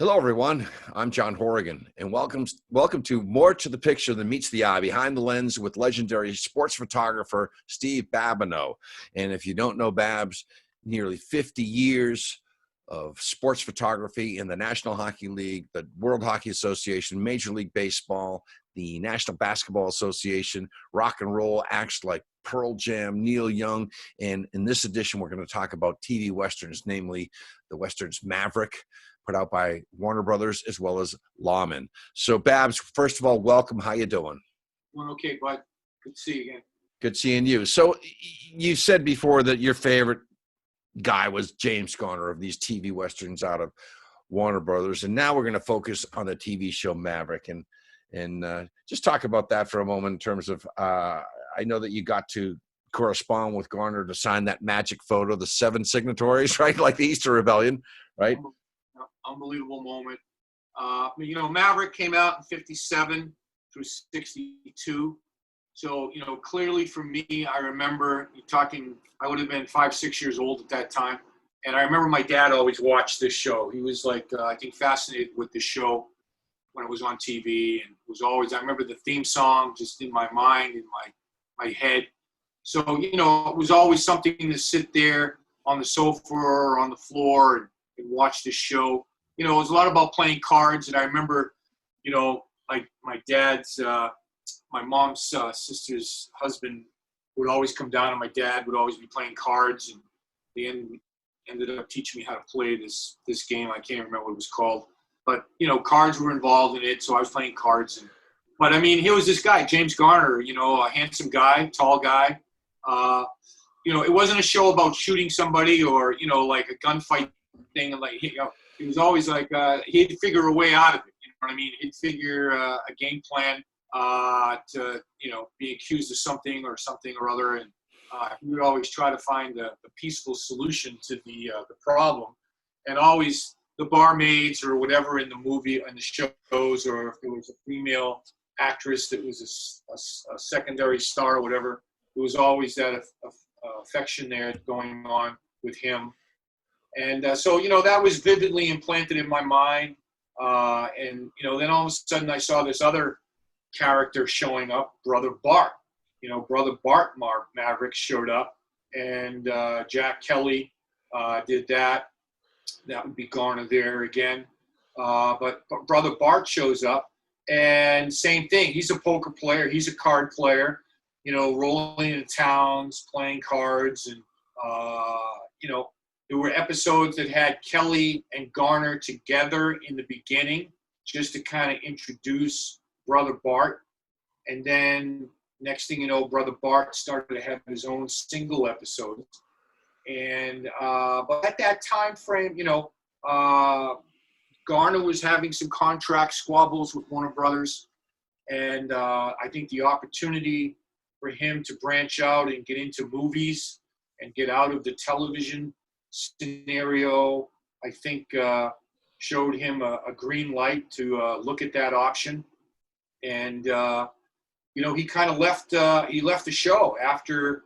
Hello, everyone. I'm John Horrigan, and welcome to More to the Picture Than Meets the Eye, Behind the Lens with legendary sports photographer Steve Babineau. And if you don't know Babs, nearly 50 years of sports photography in the National Hockey League, the World Hockey Association, Major League Baseball, the National Basketball Association, rock and roll acts like Pearl Jam, Neil Young. And in this edition, we're going to talk about TV Westerns, namely the Westerns Maverick, put out by Warner Brothers, as well as Lawman. So, Babs, first of all, welcome. How you doing? Doing okay, bud. Good to see you again. Good seeing you. So, you said before that your favorite guy was James Garner of these TV Westerns out of Warner Brothers, and now we're going to focus on the TV show Maverick, and just talk about that for a moment in terms of, I know that you got to correspond with Garner to sign that magic photo, the 7 signatories, right? Like the Easter Rebellion, right? Unbelievable moment. Maverick came out in 57 through 62. So, clearly for me, I remember I would have been 5, 6 years old at that time. And I remember my dad always watched this show. He was I think fascinated with the show when it was on TV, and it was always, I remember the theme song just in my mind, in my head. So, it was always something to sit there on the sofa or on the floor and watch this show. It was a lot about playing cards, and I remember, my dad's, my mom's sister's husband would always come down, and my dad would always be playing cards, and they ended up teaching me how to play this game. I can't remember what it was called, but cards were involved in it, so I was playing cards. But I mean, here was this guy, James Garner, a handsome guy, tall guy. It wasn't a show about shooting somebody or like a gunfight thing, and it was always like he'd figure a way out of it. You know what I mean? He'd figure a game plan to be accused of something or other, and he would always try to find the peaceful solution to the problem. And always the barmaids or whatever in the movie and the shows, or if there was a female actress that was a secondary star or whatever, there was always that affection there going on with him. And so, that was vividly implanted in my mind. And then all of a sudden I saw this other character showing up, Brother Bart. Brother Bart Maverick showed up, and Jack Kelly did that. That would be Garner there again. But Brother Bart shows up, and same thing. He's a poker player. He's a card player, rolling in towns, playing cards. And, there were episodes that had Kelly and Garner together in the beginning just to kind of introduce Brother Bart. And then next thing you know, Brother Bart started to have his own single episodes. And but at that time frame, Garner was having some contract squabbles with Warner Brothers. And I think the opportunity for him to branch out and get into movies and get out of the television scenario, I think showed him a green light to look at that option. And he kind of left the show after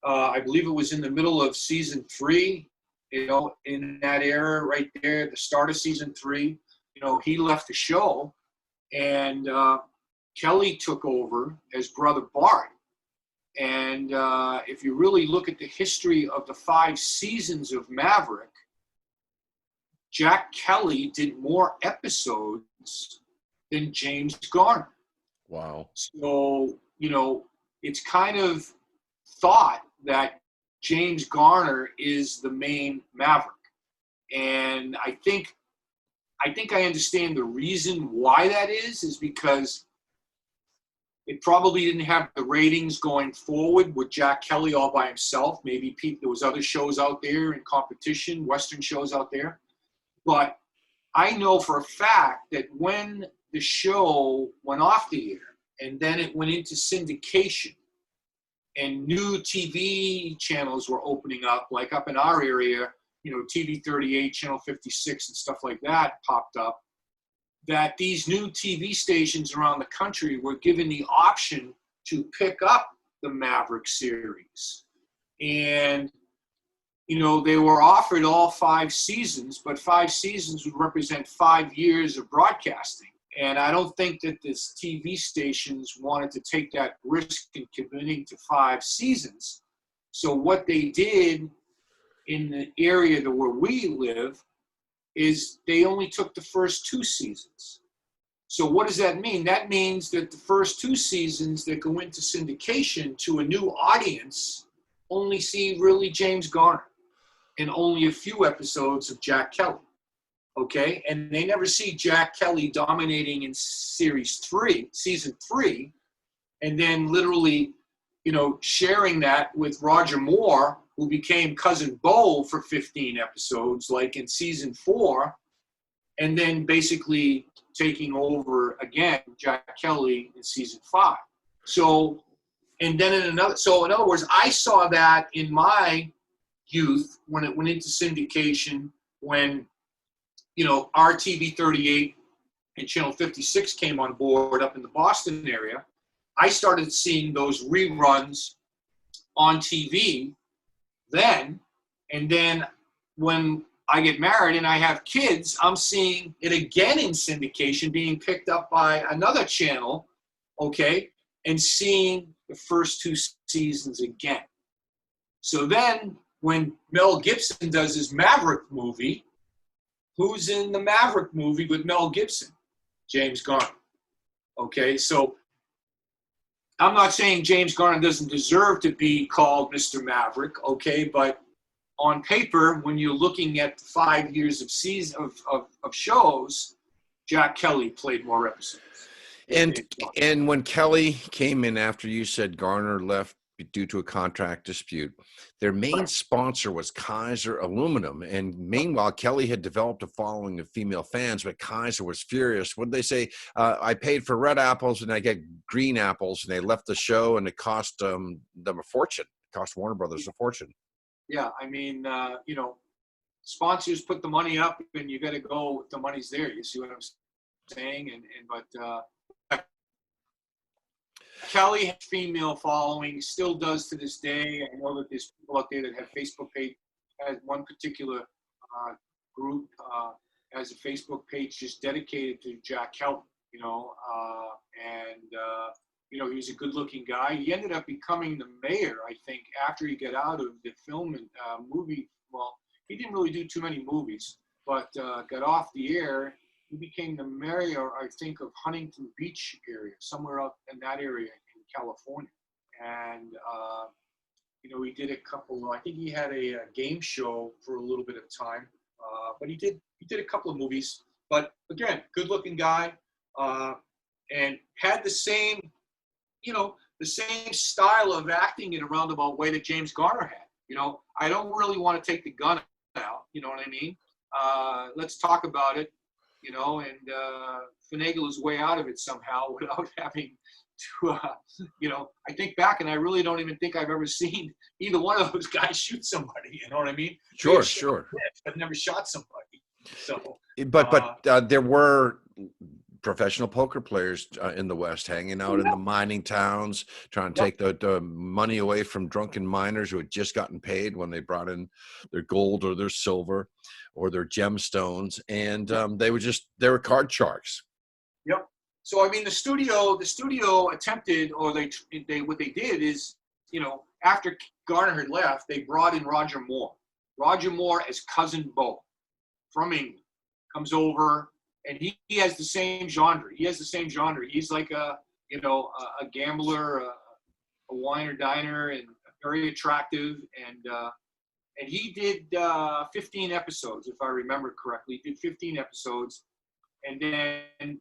I believe it was in the middle of season 3, in that era right there, the start of season 3. He left the show, and Kelly took over as Brother Bart. And if you really look at the history of the 5 seasons of Maverick, Jack Kelly did more episodes than James Garner. Wow. So, it's kind of thought that James Garner is the main Maverick. And I think I understand the reason why that is because it probably didn't have the ratings going forward with Jack Kelly all by himself. Maybe there was other shows out there in competition, Western shows out there. But I know for a fact that when the show went off the air and then it went into syndication and new TV channels were opening up, like up in our area, TV 38, Channel 56 and stuff like that popped up, that these new TV stations around the country were given the option to pick up the Maverick series. And they were offered all 5 seasons, but 5 seasons would represent 5 years of broadcasting. And I don't think that this TV stations wanted to take that risk in committing to 5 seasons. So what they did in the area where we live is they only took the first 2 seasons. So what does that mean? That means that the first 2 seasons that go into syndication to a new audience only see really James Garner and only a few episodes of Jack Kelly. Okay, and they never see Jack Kelly dominating in season 3, and then literally, sharing that with Roger Moore, who became Cousin Bo for 15 episodes, like in season 4, and then basically taking over again Jack Kelly in season 5. So, and then in other words, I saw that in my youth when it went into syndication, when RTV 38 and Channel 56 came on board up in the Boston area. I started seeing those reruns on TV then, and then when I get married and I have kids, I'm seeing it again in syndication, being picked up by another channel, okay, and seeing the first 2 seasons again. So then when Mel Gibson does his Maverick movie, who's in the Maverick movie with Mel Gibson? James Garner. Okay, so I'm not saying James Garner doesn't deserve to be called Mr. Maverick, okay, but on paper, when you're looking at 5 years of shows, Jack Kelly played more episodes. And when Kelly came in after you said Garner left due to a contract dispute, their main sponsor was Kaiser Aluminum. And meanwhile, Kelly had developed a following of female fans, but Kaiser was furious. What did they say? I paid for red apples and I get green apples, and they left the show, and it cost them a fortune. It cost Warner Brothers a fortune. Yeah, I mean, sponsors put the money up, and you got to go if the money's there. You see what I'm saying? But Kelly has female following, still does to this day. I know that there's people out there that have Facebook page. Has one particular group has a Facebook page just dedicated to Jack Kelly. He was a good-looking guy. He ended up becoming the mayor, I think, after he got out of the film and movie. Well, he didn't really do too many movies, but got off the air. He became the mayor, I think, of Huntington Beach area, somewhere up in that area in California. And, he did a couple, I think he had a game show for a little bit of time, but he did a couple of movies. But again, good looking guy, and had the same style of acting in a roundabout way that James Garner had. I don't really want to take the gun out, you know what I mean? Let's talk about it. And finagle his way out of it somehow without having to, I think back and I really don't even think I've ever seen either one of those guys shoot somebody, you know what I mean? Sure. I've never shot somebody. So, but there were professional poker players in the West hanging out in the mining towns, trying to take the money away from drunken miners who had just gotten paid when they brought in their gold or their silver or their gemstones, and they were card sharks. Yep. So I mean, the studio attempted, or they what they did is, after Garner had left, they brought in Roger Moore. Roger Moore as Cousin Bo from England comes over, and he has the same genre. He's like a gambler, a wine or diner, and very attractive, and he did 15 episodes, if I remember correctly. He did 15 episodes, and then,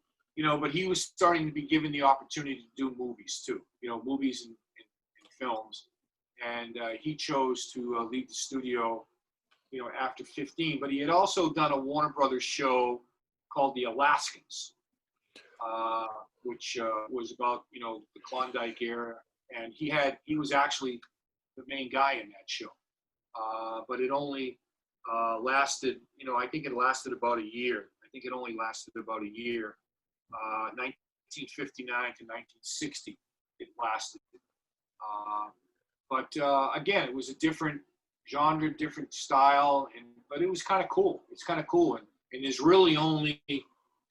but he was starting to be given the opportunity to do movies too, movies and films. And he chose to leave the studio, after 15. But he had also done a Warner Brothers show called The Alaskans, which was about, the Klondike era. And he was actually the main guy in that show. But it only lasted, I think it lasted about a year. I think it only lasted about a year. 1959 to 1960 it lasted. But again, it was a different genre, different style, but it was kind of cool. It's kind of cool, and there's really only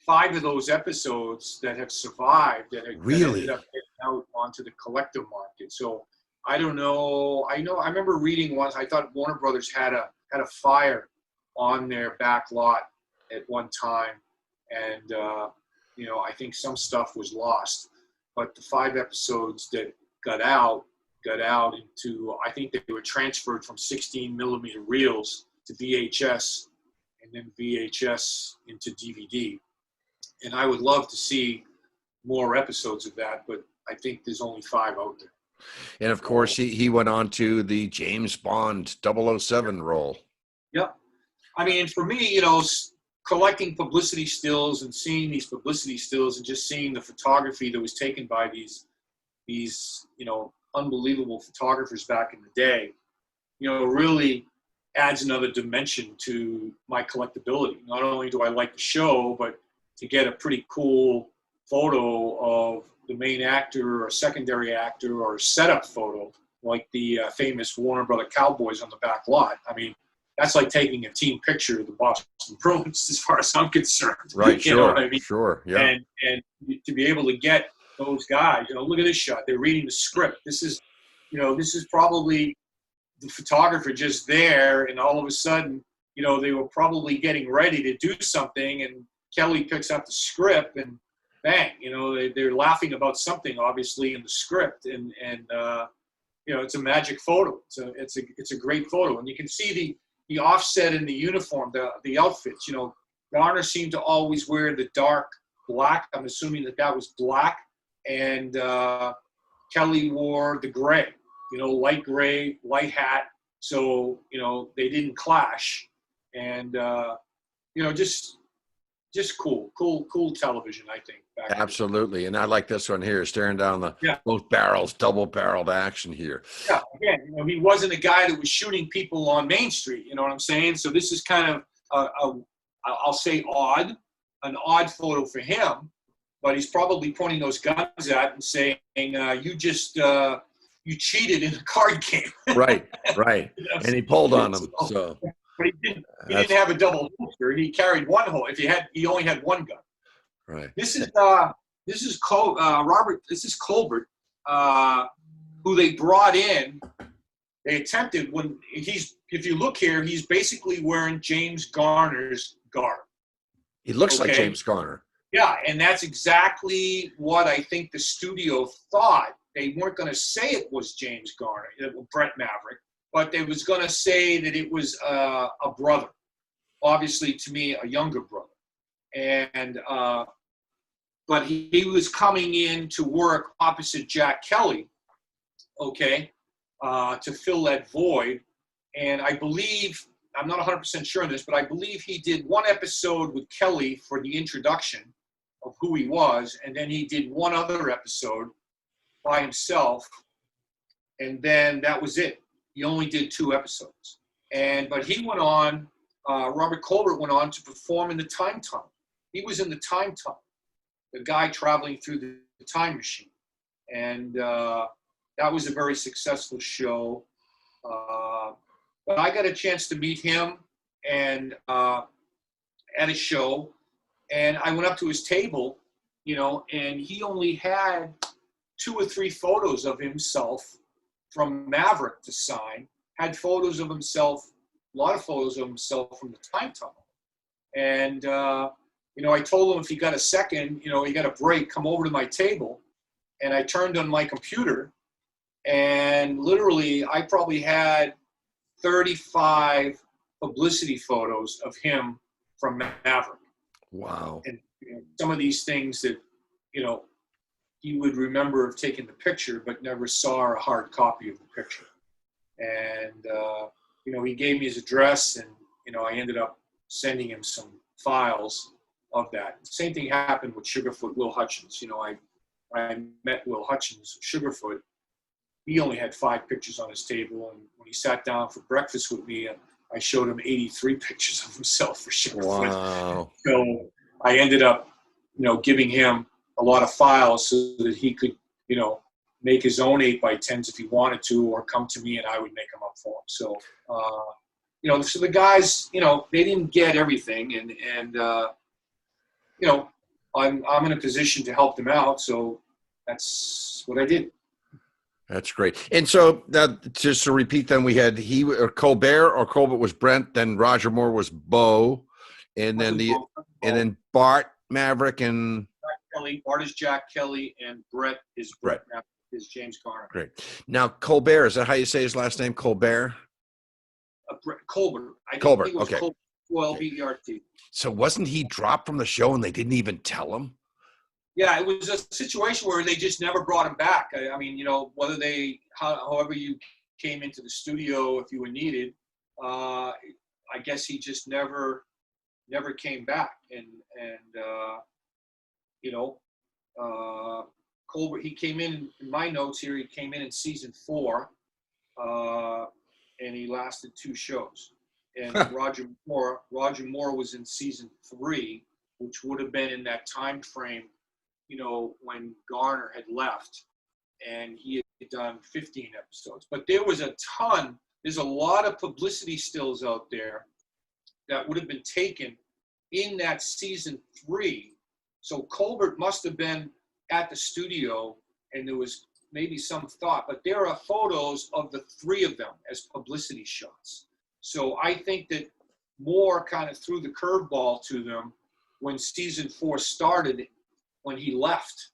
5 of those episodes that have survived that ended up getting out onto the collector market. So I don't know. I remember reading once. I thought Warner Brothers had a fire on their back lot at one time, and I think some stuff was lost. But the 5 episodes that got out into, I think they were transferred from 16 millimeter reels to VHS, and then VHS into DVD. And I would love to see more episodes of that, but I think there's only 5 out there. And of course, he went on to the James Bond 007 role. Yep. I mean, for me, collecting publicity stills and seeing these publicity stills and just seeing the photography that was taken by these unbelievable photographers back in the day, really adds another dimension to my collectability. Not only do I like the show, but to get a pretty cool photo of the main actor or secondary actor or a setup photo, like the famous Warner Brother Cowboys on the back lot. I mean, that's like taking a team picture of the Boston Bruins as far as I'm concerned. Right, you know what I mean? Sure, yeah. And to be able to get those guys, look at this shot. They're reading the script. This is probably the photographer just there, and all of a sudden, they were probably getting ready to do something, and Kelly picks up the script, and bang, they're laughing about something, obviously, in the script, and it's a magic photo. It's a great photo, and you can see the offset in the uniform, the outfits. Garner seemed to always wear the dark black. I'm assuming that was black, and Kelly wore the gray. Light gray, light hat. So they didn't clash, and just cool television, I think. Absolutely. And I like this one here, staring down both barrels, double-barreled action here. Yeah, again, he wasn't a guy that was shooting people on Main Street, you know what I'm saying? So this is kind of, I'll say an odd photo for him, but he's probably pointing those guns at and saying, you cheated in a card game. Right. And he pulled on him, so. But he didn't have a double holster. He carried one holster. He only had one gun. Right. This is Robert. This is Colbert, who they brought in. They attempted if you look here, he's basically wearing James Garner's garb. He looks like James Garner. Yeah, and that's exactly what I think the studio thought. They weren't going to say it was James Garner, Brett Maverick, but they was going to say that it was a brother. Obviously, to me, a younger brother. And but he was coming in to work opposite Jack Kelly, to fill that void. And I believe, I'm not 100% sure on this, but I believe he did one episode with Kelly for the introduction of who he was, and then he did one other episode by himself, and then that was it. He only did 2 episodes. But he went on, Robert Colbert went on to perform in the Time Tunnel. He was in the Time Tunnel, the guy traveling through the time machine. And that was a very successful show. But I got a chance to meet him and at a show, and I went up to his table, and he only had 2 or 3 photos of himself from Maverick to sign, had photos of himself, a lot of photos of himself from the Time Tunnel. And, I told him if he got a second, he got a break, come over to my table. And I turned on my computer, and literally I probably had 35 publicity photos of him from Maverick. Wow. And some of these things that, he would remember of taking the picture, but never saw a hard copy of the picture. And, he gave me his address, and, I ended up sending him some files of that. The same thing happened with Sugarfoot Will Hutchins. I met Will Hutchins, Sugarfoot. He only had 5 pictures on his table, and when he sat down for breakfast with me, I showed him 83 pictures of himself for Sugarfoot. Wow. So I ended up, giving him a lot of files so that he could, make his own 8x10s if he wanted to, or come to me and I would make them up for him. So, so the guys, they didn't get everything, and I'm in a position to help them out, so that's what I did. That's great. And so just to repeat, then we had Colbert was Brent, then Roger Moore was Bo, and then Bart, Maverick, and Jack Kelly. Bart is Jack Kelly, and Brett is James Garner. Great. Now Colbert, is that how you say his last name? Colbert. Colbert. Colbert. It was Okay. Colbert. So wasn't he dropped from the show and they didn't even tell him? Yeah, it was a situation where they just never brought him back. I mean, whether however you came into the studio, if you were needed, I guess he just never came back. And Colbert, he came in my notes here, he came in season 4, and he lasted 2 shows. And Roger Moore was in season 3, which would have been in that time frame, when Garner had left, and he had done 15 episodes. But there's a lot of publicity stills out there that would have been taken in that season 3. So Colbert must have been at the studio, and there was maybe some thought, but there are photos of the 3 of them as publicity shots. So I think that Moore kind of threw the curveball to them when season 4 started, when he left,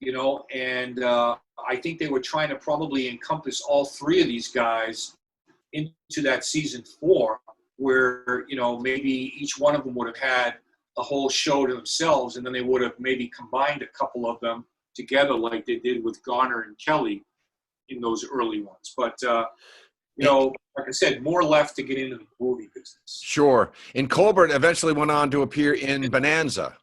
and I think they were trying to probably encompass all 3 of these guys into that season 4, where, maybe each one of them would have had a whole show to themselves, and then they would have maybe combined a couple of them together like they did with Garner and Kelly in those early ones. But, like I said, Moore left to get into the movie business. Sure. And Colbert eventually went on to appear in Bonanza.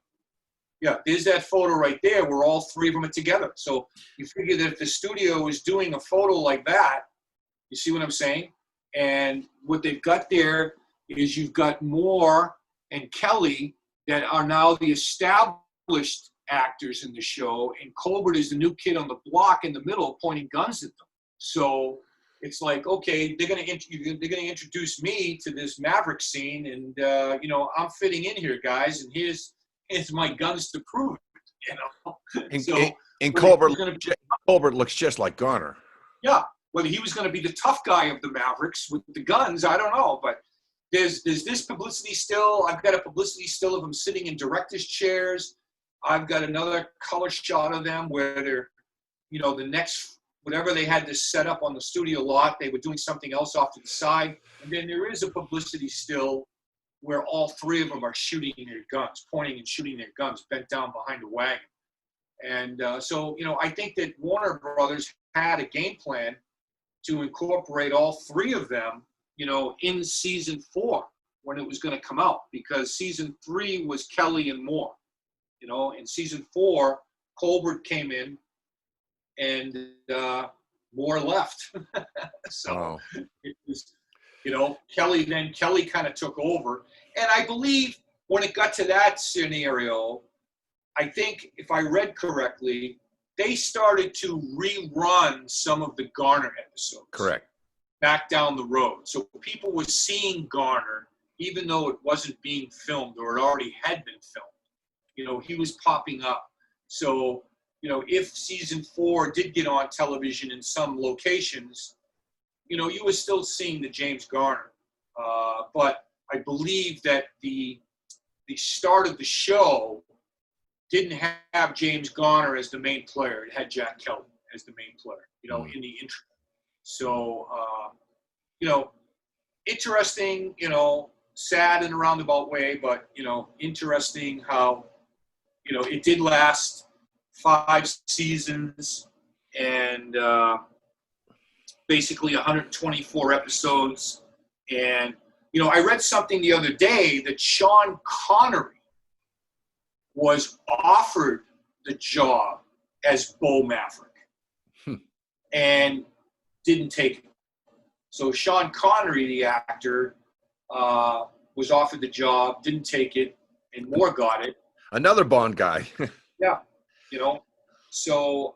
Yeah, there's that photo right there where all 3 of them are together. So you figure that if the studio is doing a photo like that, you see what I'm saying? And what they've got there is you've got Moore and Kelly that are now the established actors in the show, and Colbert is the new kid on the block in the middle pointing guns at them. So it's like, okay, they're gonna introduce me to this Maverick scene, and I'm fitting in here, guys, and here's my guns to prove it. And Colbert looks just like Garner. Yeah, whether he was going to be the tough guy of the Mavericks with the guns, I don't know. But there's this publicity still. I've got a publicity still of them sitting in director's chairs. I've got another color shot of them where they're, the next, whatever they had to set up on the studio lot, they were doing something else off to the side. And then there is a publicity still where all 3 of them are shooting their guns, pointing and shooting their guns, bent down behind a wagon. And so, I think that Warner Brothers had a game plan to incorporate all 3 of them, in season 4 when it was going to come out, because season 3 was Kelly and Moore. In season 4, Colbert came in and Moore left. So it was, Kelly kind of took over. And I believe when it got to that scenario, I think if I read correctly, they started to rerun some of the Garner episodes. Correct. Back down the road. So people were seeing Garner, even though it wasn't being filmed or it already had been filmed. He was popping up. So, if season 4 did get on television in some locations, you were still seeing the James Garner. But I believe that the start of the show didn't have James Garner as the main player. It had Jack Kelly as the main player, in the intro. So, interesting, sad in a roundabout way, but, interesting how, it did last 5 seasons and basically 124 episodes. And, I read something the other day that Sean Connery was offered the job as Bo Maverick and didn't take it. So Sean Connery, the actor, was offered the job, didn't take it, and Moore got it. Another Bond guy. Yeah, So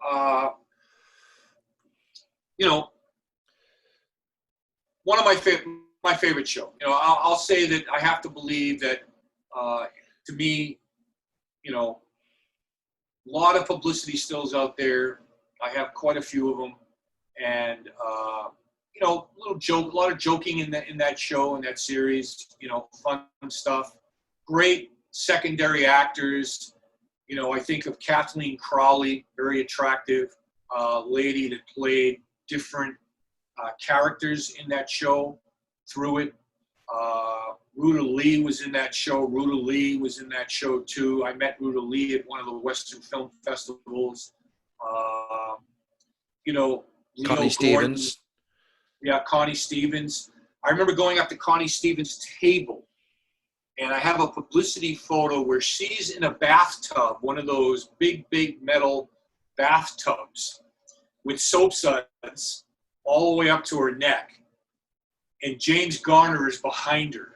you know, one of my favorite show. You know, I'll say that I have to believe that to me, you know, a lot of publicity stills out there. I have quite a few of them, and you know, a lot of joking in that show, in that series. You know, fun stuff. Great secondary actors. You know, I think of Kathleen Crowley, very attractive lady that played different characters in that show through it. Ruta Lee was in that show. Ruta Lee was in that show too. I met Ruta Lee at one of the Western Film Festivals. You know, Leo Connie Gordon. Stevens. Yeah, Connie Stevens. I remember going up to Connie Stevens' table, and I have a publicity photo where she's in a bathtub, one of those big metal bathtubs with soap suds all the way up to her neck. And James Garner is behind her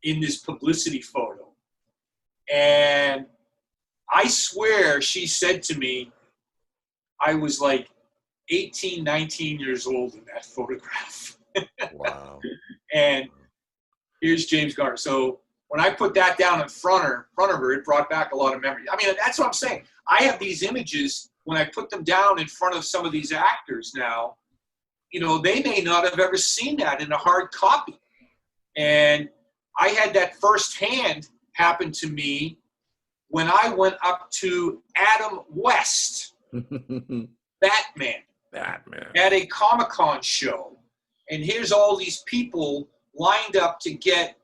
in this publicity photo. And I swear she said to me, I was like 18, 19 years old in that photograph. Wow. And here's James Garner. So when I put that down in front of her, it brought back a lot of memories. I mean, that's what I'm saying. I have these images, when I put them down in front of some of these actors now, you know, they may not have ever seen that in a hard copy. And I had that firsthand happen to me when I went up to Adam West, Batman, at a Comic-Con show. And here's all these people lined up to get,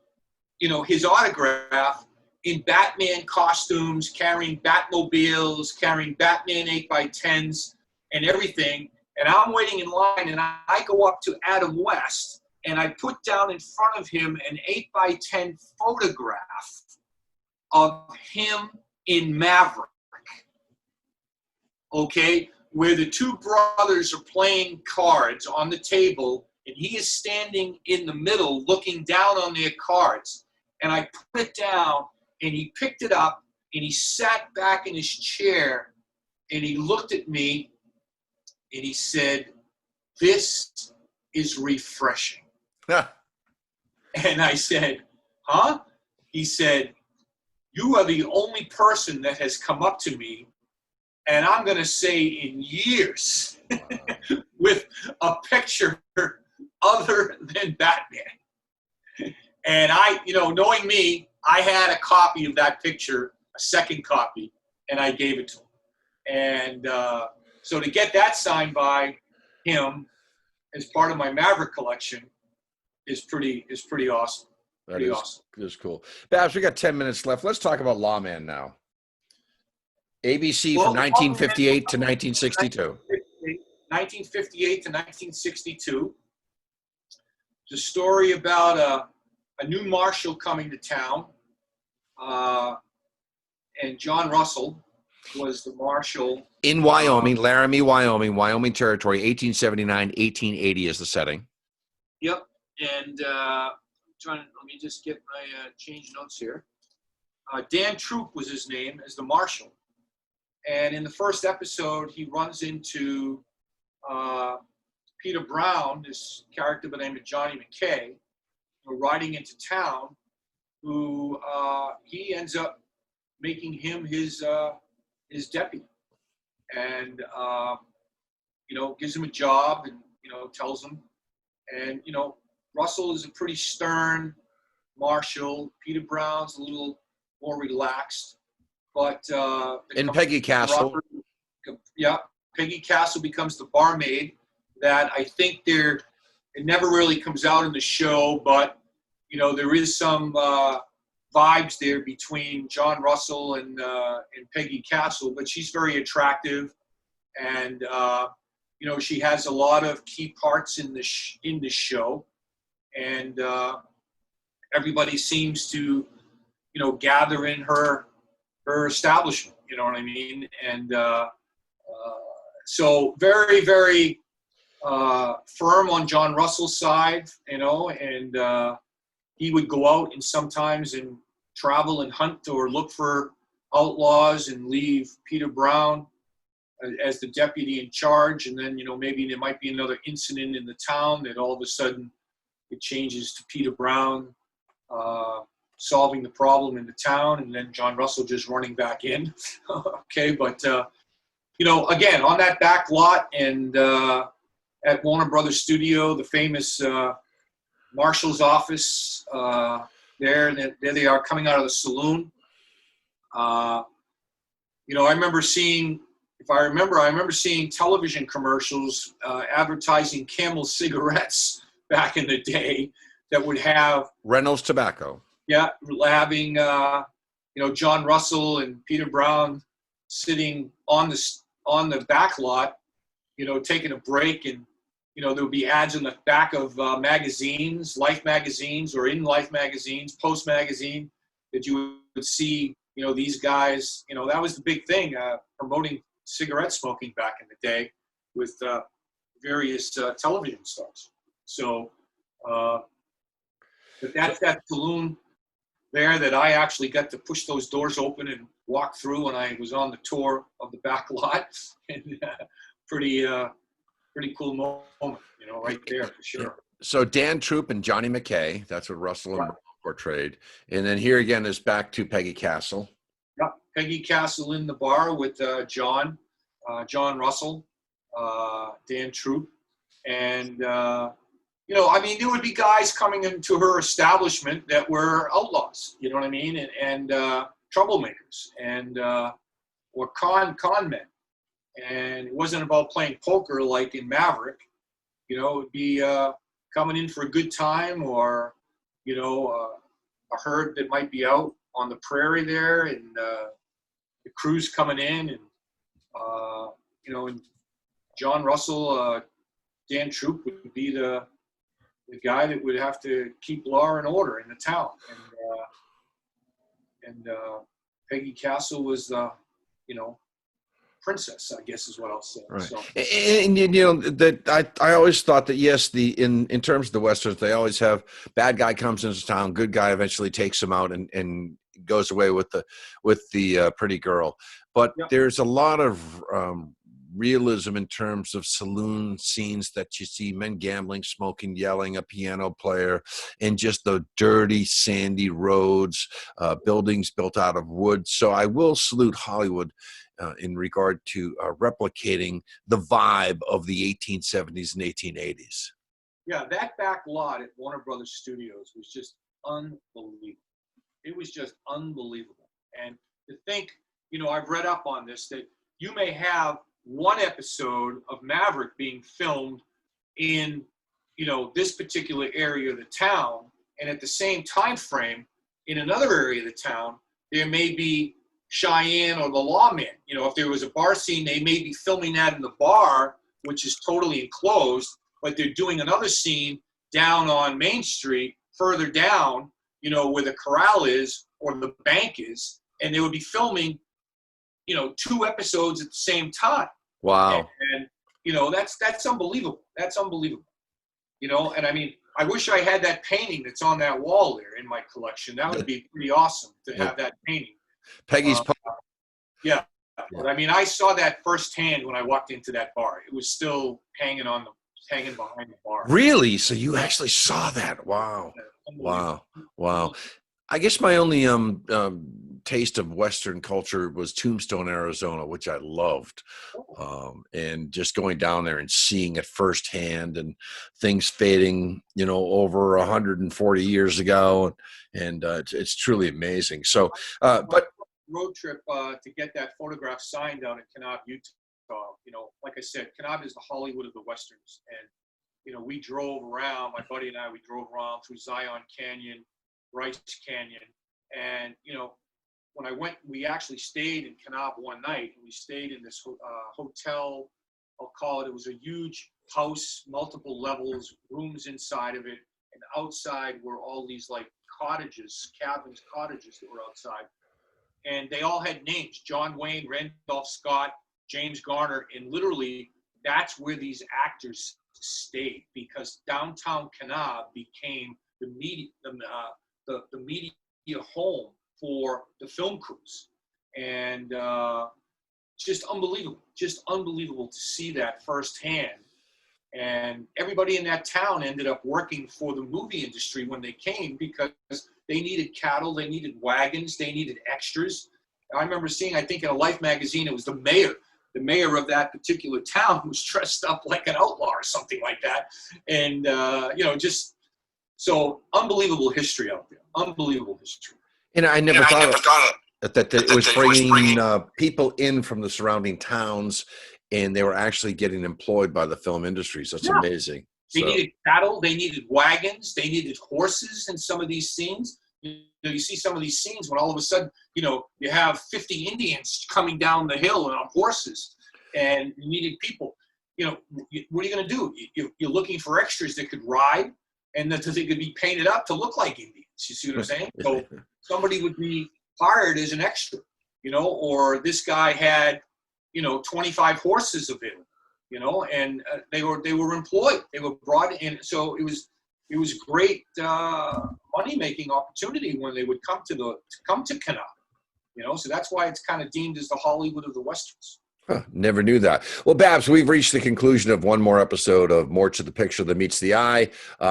you know, his autograph in Batman costumes, carrying Batmobiles, carrying Batman 8x10s and everything. And I'm waiting in line, and I go up to Adam West, and I put down in front of him an 8x10 photograph of him in Maverick, okay, where the two brothers are playing cards on the table, and he is standing in the middle looking down on their cards. And I put it down, and he picked it up, and he sat back in his chair, and he looked at me, and he said, "This is refreshing." And I said, "Huh?" He said, "You are the only person that has come up to me, and I'm going to say in years, with a picture other than Batman." And I, you know, knowing me, I had a copy of that picture, a second copy, and I gave it to him. And so to get that signed by him as part of my Maverick collection is pretty awesome. That is cool. Babs, we got 10 minutes left. Let's talk about Lawman now. ABC from 1958 to 1962. 1958 to 1962. It's a story about a new marshal coming to town. And John Russell was the marshal. In Wyoming, Laramie, Wyoming Territory, 1879, 1880 is the setting. Yep. And let me just get my change notes here. Dan Troop was his name as the marshal. And in the first episode, he runs into Peter Brown, this character by the name of Johnny McKay, riding into town, who he ends up making him his deputy. And, you know, gives him a job and, you know, tells him. And, you know, Russell is a pretty stern marshal. Peter Brown's a little more relaxed. But in Peggy Castle. Peggy Castle becomes the barmaid that I think it never really comes out in the show, but, you know, there is some vibes there between John Russell and Peggy Castle, but she's very attractive. And, you know, she has a lot of key parts in the show. And everybody seems to, you know, gather in her establishment, you know what I mean? And so very, very firm on John Russell's side, you know, and he would go out and sometimes and travel and hunt or look for outlaws and leave Peter Brown as the deputy in charge, and then, you know, maybe there might be another incident in the town that all of a sudden it changes to Peter Brown solving the problem in the town, and then John Russell just running back in. Okay, but you know, again, on that back lot and at Warner Brothers Studio, the famous marshal's office there they are coming out of the saloon. You know, I remember seeing television commercials advertising Camel cigarettes back in the day that would have Reynolds Tobacco. Yeah, having you know, John Russell and Peter Brown sitting on the back lot, you know, taking a break, and you know, there would be ads in the back of magazines, Life magazines, or in Life magazines, Post magazine, that you would see, you know, these guys. You know, that was the big thing, promoting cigarette smoking back in the day with various television stars. So, but that's that saloon there that I actually got to push those doors open and walk through when I was on the tour of the back lot. And pretty cool moment, you know, right there for sure. So Dan Troop and Johnny McKay, that's what Russell and Brown portrayed. And then here again is back to Peggy Castle. Yep, Peggy Castle in the bar with John Russell, Dan Troop, and you know, I mean, there would be guys coming into her establishment that were outlaws, you know what I mean, and troublemakers, and or con men. And it wasn't about playing poker like in Maverick. You know, it would be coming in for a good time, or, you know, a herd that might be out on the prairie there, and the crew's coming in, and you know, and John Russell, Dan Troop would be the guy that would have to keep law and order in the town, and Peggy Castle was the, you know, princess, I guess is what I'll say. Right. So. And you know that I always thought that, yes, in terms of the westerns, they always have bad guy comes into town, good guy eventually takes him out and goes away with the pretty girl. But Yep. There's a lot of realism in terms of saloon scenes that you see men gambling, smoking, yelling, a piano player, and just the dirty, sandy roads, buildings built out of wood. So I will salute Hollywood in regard to replicating the vibe of the 1870s and 1880s. Yeah, that back lot at Warner Brothers Studios was just unbelievable. It was just unbelievable. And to think, you know, I've read up on this, that you may have one episode of Maverick being filmed in, you know, this particular area of the town, and at the same time frame in another area of the town, there may be Cheyenne or the Lawman. You know, if there was a bar scene, they may be filming that in the bar, which is totally enclosed, but they're doing another scene down on Main Street, further down, you know, where the corral is or the bank is, and they would be filming, you know, 2 episodes at the same time. Wow. And you know, that's unbelievable. That's unbelievable. You know, and I mean, I wish I had that painting that's on that wall there in my collection. That would be pretty awesome to have that painting. Peggy's yeah. But I mean, I saw that firsthand when I walked into that bar. It was still hanging behind the bar. Really? So you actually saw that? Wow. Wow. I guess my only taste of Western culture was Tombstone, Arizona, which I loved. And just going down there and seeing it firsthand, and things fading, you know, over 140 years ago. And it's truly amazing. So, but road trip to get that photograph signed down in Kanab, Utah. You know, like I said, Kanab is the Hollywood of the Westerns. And, you know, we drove around, my buddy and I, we drove around through Zion Canyon, Bryce Canyon. And, you know, when I went, we actually stayed in Kanab one night, and we stayed in this hotel, I'll call it. It was a huge house, multiple levels, rooms inside of it. And outside were all these like cottages, cabins, cottages that were outside. And they all had names: John Wayne, Randolph Scott, James Garner. And literally, that's where these actors stayed, because downtown Kanab became the media home for the film crews. And just unbelievable to see that firsthand. And everybody in that town ended up working for the movie industry when they came, because they needed cattle, they needed wagons, they needed extras. I remember seeing, I think in a Life magazine, it was the mayor of that particular town who was dressed up like an outlaw or something like that. And, you know, just so unbelievable history out there, unbelievable history. And I never thought that it was bringing people in from the surrounding towns, and they were actually getting employed by the film industries. That's amazing. They needed cattle, they needed wagons, they needed horses in some of these scenes. You know, you see some of these scenes when all of a sudden, you know, you have 50 Indians coming down the hill on horses, and you needed people. You know, what are you going to do? You're looking for extras that could ride and that they could be painted up to look like Indians. You see what I'm saying? So somebody would be hired as an extra, you know, or this guy had, you know, 25 horses available, you know, and they were employed. They were brought in. So it was great money-making opportunity when they would come to Canal, you know. So that's why it's kind of deemed as the Hollywood of the Westerns. Huh, never knew that. Well, Babs, we've reached the conclusion of one more episode of More to the Picture That Meets the Eye.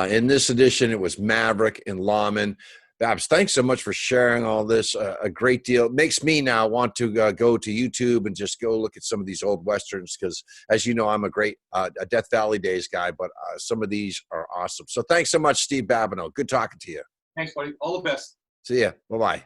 In this edition, it was Maverick and Lawman. Babs, thanks so much for sharing all this. A great deal. It makes me now want to go to YouTube and just go look at some of these old Westerns, because, as you know, I'm a great a Death Valley Days guy, but some of these are awesome. So thanks so much, Steve Babineau. Good talking to you. Thanks, buddy. All the best. See ya. Bye-bye.